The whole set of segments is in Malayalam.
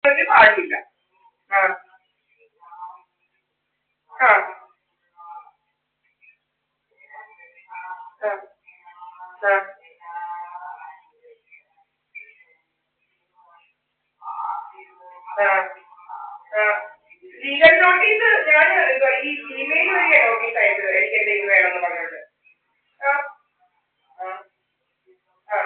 ഒരു പാടില്ല. ആ ആ ആ ആ ആ ആ ലീഗൽ നോട്ടീസ് ഞാൻ ഈ ഇമെയിൽ വഴിയാണ് നോട്ടീസ് അയച്ചത്, എനിക്ക് എന്തെങ്കിലും വേണമെന്ന് പറഞ്ഞോണ്ട്. ആ ആ ആ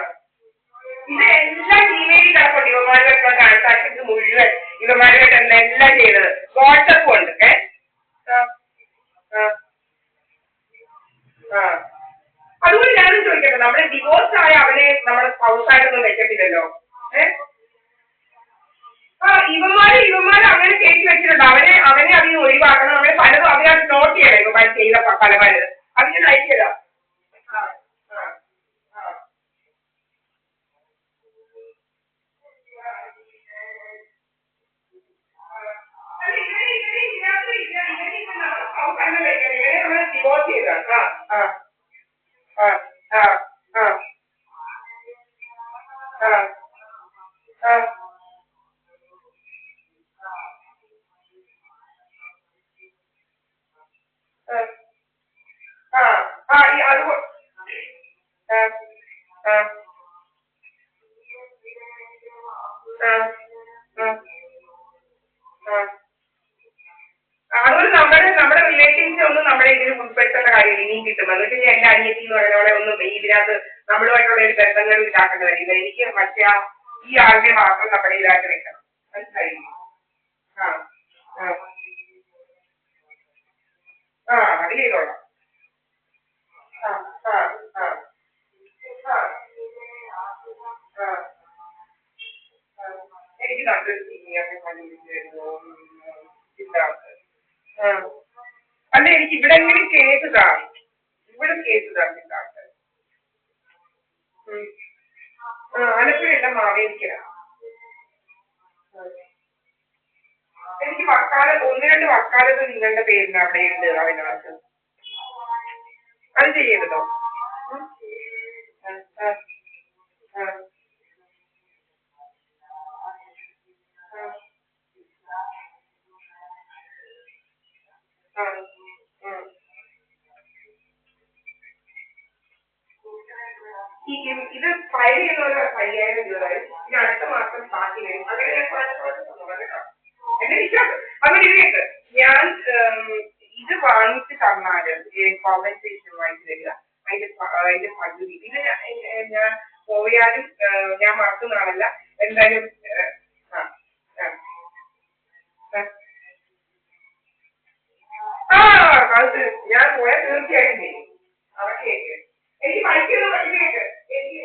ഇത് എല്ലാം ജിമെയിലിൽ കിടപ്പുണ്ട്. ഇവന്മാരുമായിട്ടുള്ള ട്രാൻസാക്ഷൻസ് മുഴുവൻ ഇവന്മാരുമായിട്ടല്ല എല്ലാം ചെയ്തത്. വാട്സപ്പും ഉണ്ട്. ആ ആ ആ അതുകൊണ്ട് ഞാനും ചോദിക്കട്ടെ, നമ്മുടെ ഡിവോഴ്സ് ആയ അവനെ നമ്മുടെ സ്പൗസായിട്ടൊന്നും വെക്കത്തില്ലല്ലോ. ഏഹ് ആ ഇവന്മാര് അങ്ങനെ കയറ്റി വെച്ചിട്ടുണ്ട്. അവനെ അതിന് ഒഴിവാക്കണം. അവനെ പലതും അതിനകത്ത് നോട്ട് ചെയ്യണം. ഇവന്മാർ ചെയ്ത പലമാര് അതിന് അയച്ചതാ. ആ ആ ആ ഡിവോഴ്സ് ചെയ്ത ആ ആ ആ ആ ആ ആ ആ ആ ആ ഈ അത് ആ ആ ആ ആ ആ അതുകൊണ്ട് നമ്മുടെ റിലേറ്റീവ്സിനെ ഒന്നും നമ്മുടെ ഇതിൽ ഉൾപ്പെടുത്തേണ്ട കാര്യമില്ല. ഇനിയും കിട്ടും എന്ന് വെച്ചാൽ എന്റെ അനിയത്തി എന്ന് പറയുന്നവരെ ഒന്നും ഇതിനകത്ത് നമ്മളുമായിട്ടുള്ള ഒരു ബന്ധങ്ങൾ ഇതാക്കേണ്ട കാര്യമില്ല. എനിക്ക് മറ്റേ ഈ ആളിനെ മാത്രം നമ്മുടെ ഇതായിട്ട് വെക്കണം. മനസ്സിലായില്ലേ? ആ ആ ആ അത് ചെയ്തോളാം. ആ ആ ആ ആ ആ ആ എനിക്ക് നല്ലൊരു സീനിയറിനെ കണ്ടുപിടിച്ചായിരുന്നു. ഇല്ലാത്ത ആ അല്ല എനിക്ക് ഇവിടെ എങ്ങനെ കേട്ടതാ, ഇവിടെ കേട്ടതാ ഇല്ലാത്ത. ആലപ്പുഴയല്ല, മാവേലിക്കര. എനിക്ക് ഒന്ന് രണ്ട് വക്കാലത്ത് നിങ്ങളുടെ പേരിന് അവിടെ ഉണ്ട് അതിനകത്ത്. അത് ചെയ്യരുതോ? ഉം. ആ ആ ആ ആ ആ ആ ഇത് ഫയൽ ചെയ്യുന്നവര് 5000 രൂപ. ഇത് അടുത്ത മാസം ബാക്കി വരും. അങ്ങനെ ഞാൻ കേട്ടോ. എന്നെ വിശ്വാസം അങ്ങനെ ഇതിലേക്ക് ഞാൻ ഇത് വാങ്ങിച്ച് തന്നാല് കോമ്പൻസേഷൻ വാങ്ങിച്ചു തരിക. അതിന്റെ പകുതി ഇത് ഞാൻ പോയാലും ഞാൻ മറക്കുന്ന ആളല്ല. എന്തായാലും ആ ആ ആ അത് ഞാൻ പോയാൽ തീർച്ചയായിട്ടും ചെയ്യും. അതൊക്കെ എനിക്ക് പഠിക്കുന്ന പഠിക്കേക്ക് എനിക്ക്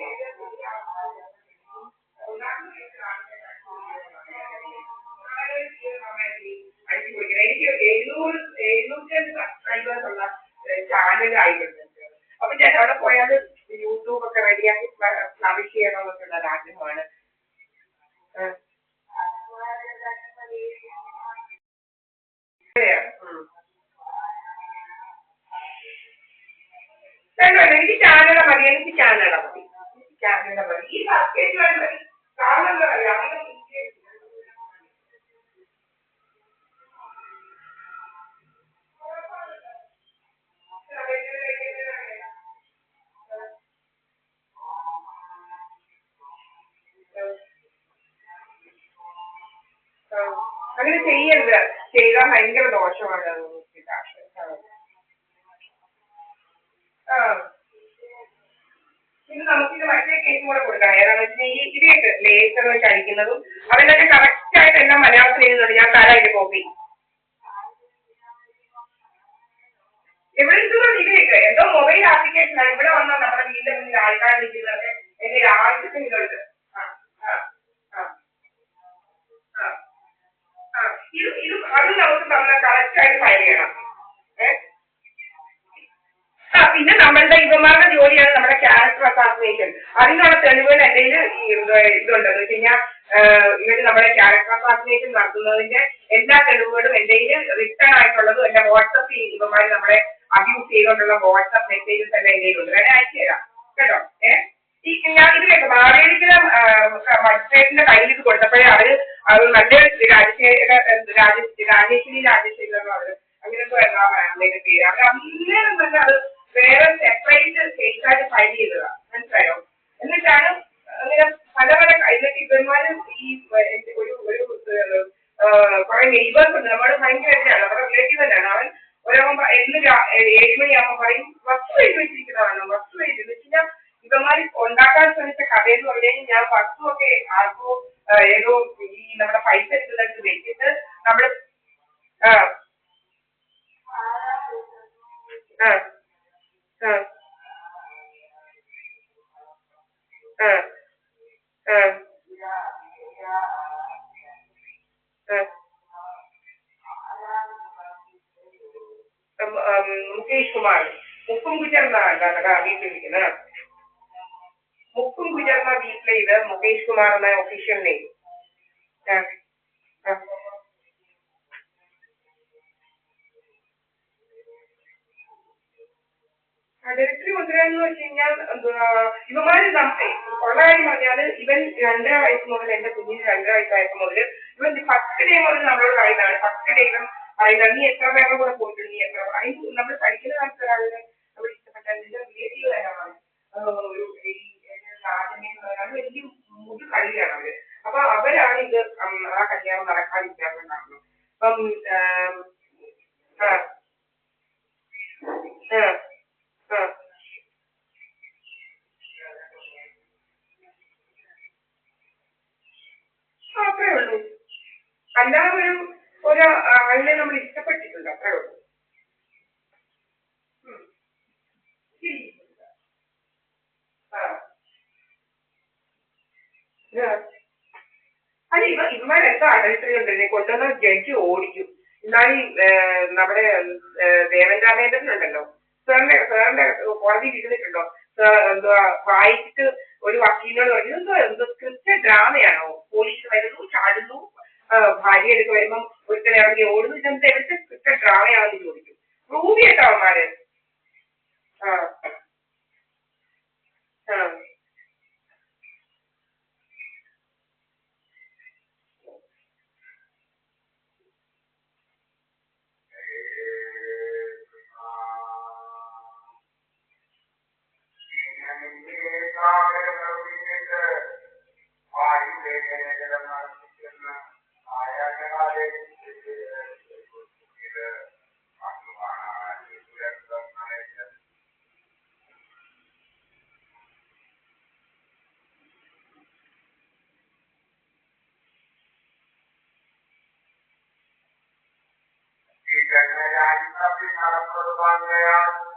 അടിച്ചു പൊളിക്കണം. എനിക്ക് 700 സബ്സ്ക്രൈബേഴ്സ് ഉള്ള ചാനൽ ആയിട്ടുണ്ട്. അപ്പൊ ഞാൻ അവിടെ പോയാൽ യൂട്യൂബ് ഒക്കെ റെഡിയാക്കി ഫ്ലറിഷ് ചെയ്യണമെന്നൊക്കെ ഉള്ള ഒരു ആഗ്രഹമാണ്. ഉം. വേണ്ട വേണ്ട എനിക്ക് ചാനട മതി, എനിക്ക് ചാനട മതി, എനിക്ക് ചാനട മതി. ഈ സർക്കേറ്റ് മതി. കാരണം എന്താ പറയാ അങ്ങനെ അങ്ങനെ ചെയ്യരുത്. ചെയ്താൽ ഭയങ്കര ദോഷമാണ് അത്. ആ ഇത് നമുക്കിത് മറ്റേ കേസും കൂടെ കൊടുക്കണം. ഏതാണെന്ന് വെച്ചാൽ ഈ ഇതിലേക്ക് ലേസർ വെച്ച് അടിക്കുന്നതും അതിനൊക്കെ കറക്റ്റ് ആയിട്ട് എല്ലാം മലയാളത്തിൽ എഴുതുന്നുണ്ട്. ഞാൻ തരാം ഇത് കോപ്പി. എവിടെ ഇതുകൊണ്ട് ഇതിലേക്ക് എന്തോ മൊബൈൽ ആപ്ലിക്കേഷനാണ്. ഇവിടെ വന്നാൽ നമ്മുടെ വീടിന്റെ മുന്നിൽ ആൾക്കാർ നിൽക്കുന്നതൊക്കെ എന്റെ ആവശ്യത്തിന് ഇതുണ്ട്. ആ ആ ആ ആ ആ ഇത് അത് നമുക്ക് തന്ന കറക്റ്റ് ആയിട്ട് ഫയൽ ചെയ്യണം. ഏഹ് ആ പിന്നെ നമ്മളുടെ ഇവന്മാരുടെ ജോലിയാണ് നമ്മുടെ ക്യാരക്ടർ അസാസിനേഷൻ. അതിനുള്ള തെളിവുകൾ എൻ്റെ ഇതുണ്ടെന്ന് വെച്ച് കഴിഞ്ഞാൽ ഇവര് നമ്മുടെ ക്യാരക്ടർ അസാസിനേഷൻ നടത്തുന്നതിന്റെ എല്ലാ തെളിവുകളും എൻ്റെ റിട്ടേൺ ആയിട്ടുള്ളതും എന്റെ വാട്സപ്പിൽ ഇവന്മാർ നമ്മളെ അബ്യൂസ് ചെയ്തുകൊണ്ടുള്ള വാട്സപ്പ് മെസ്സേജസ് എല്ലാം എൻ്റെ ഉണ്ട്. വേണേ അയച്ചു തരാം കേട്ടോ. ഈ ഞാൻ ഇത് കേട്ടോ മാവേലിക്കര മജിസ്ട്രേറ്റിന്റെ കയ്യിൽ ഇത് കൊടുത്തപ്പോഴേ അവര് അത് നല്ല രാജേശ്വരി രാജേശ്വരി അങ്ങനത്തെ എല്ലാ ഫാമിലിയുടെ പേര് അവർ അന്നേരം തന്നെ അത് വേറെ സെപ്പറേറ്റ് കേസായിട്ട് ഫയൽ ചെയ്തതാണ് മനസ്സിലായോ. എന്നിട്ടാണ് അങ്ങനെ പല പല എന്നിട്ട് ഇവന്മാര് ഈ ഒരു കുറെ നെയ്ബേഴ്സ് ഉണ്ട് നമ്മുടെ ഭയങ്കരമാണ് നമ്മുടെ റിലേറ്റീവ് തന്നെയാണ് അവൻ ഒരാകുമ്പോ എന്ന് 7 മണിയാകുമ്പോൾ പറയും വസ്തു എഴുതി വെച്ചിരിക്കുന്നതാണ് വസ്തു എഴുതി വെച്ചാൽ ഇവന്മാർ ഉണ്ടാക്കാൻ ശ്രമിച്ച കഥയെന്ന് പറഞ്ഞു കഴിഞ്ഞാൽ ഞാൻ വസ്തുവൊക്കെ ആർക്കോ ഏതോ ഈ നമ്മുടെ പൈസ എടുത്തിട്ട് വെച്ചിട്ട് നമ്മള് ആ ആ ആ ആ ആ മുകേഷ് കുമാർ മുക്കും കുറ്റർന്നാ വീട്ടിലിരിക്കുന്നത്. മുക്കും കുറ്റർന്ന വീട്ടിലെ ഇത് മുകേഷ് കുമാർ എന്ന ഒഫീഷ്യൽ നെയിം. ഡയറക്ടറി കൊണ്ടുവരാന്ന് വെച്ച് കഴിഞ്ഞാൽ ഇവന്മാര് ഉള്ള കാര്യം പറഞ്ഞാല് ഇവൻ 2.5 വയസ്സ് മുതൽ എന്റെ കുഞ്ഞിന് 2 വയസ്സായപ്പോ മുതൽ ഇവൻ ഫസ്റ്റ് ഡേ മുതൽ നമ്മളോട് പറയുന്നതാണ്. ഫസ്റ്റ് ഡേ ഇവൻ പറയുന്നത് നീ എത്ര പേരുടെ കൂടെ പോയിട്ടുണ്ട് നീ എത്ര അതിന് നമ്മൾ പഠിക്കുന്ന കാലത്ത് ഒരാളിനെ നമ്മൾ ഇഷ്ടപ്പെട്ട നിന്റെ റിലേറ്റീവ് തന്നെയാണ് ഒരു വലിയ മുതു കളിയാണ് അവര്. അപ്പൊ അവരാണ് ഇത് ആ കല്യാണം നടക്കാതിരിക്കാൻ കാരണം. അപ്പം ആ ആ ആ അത്രേ ഉള്ളൂ. അല്ലാതെ ഒരു ആളിനെ നമ്മൾ ഇഷ്ടപ്പെട്ടിട്ടുണ്ട് അത്രേ ഉള്ളൂ. ഉം. ശരി. ആ ആ. അല്ല ഇവന്മാരെന്താ അഡൽട്ടറി ഉണ്ടെന്നെ കൊണ്ടുവന്ന ജഡ്ജി ഓടിക്കും. എന്നാൽ ഈ നമ്മുടെ ദേവൻ രാമേന്ദ്രൻ ഉണ്ടല്ലോ സാറിന്റെ കോടതിയിൽ ഇരുന്നിട്ടുണ്ടോ എന്തുവാ വായിച്ചിട്ട് ഒരു വക്കീലിനോട് പറഞ്ഞു എന്തോ സ്ക്രിപ്റ്റ് ഡ്രാമയാണോ പോലീസ് വരുന്നു ചാടുന്നു ഭാര്യ എടുത്ത് വരുമ്പം ഒരുത്തനെ ഇറങ്ങി ഓടുന്നു ഇതെന്താ എവിടുത്തെ സ്ക്രിപ്റ്റ് ഡ്രാമയാണെന്ന് ചോദിക്കും. പ്രൂവ് ചെയ്യട്ടോ അവന്മാര്. ആ ആ Di Generali Nabi Muhammad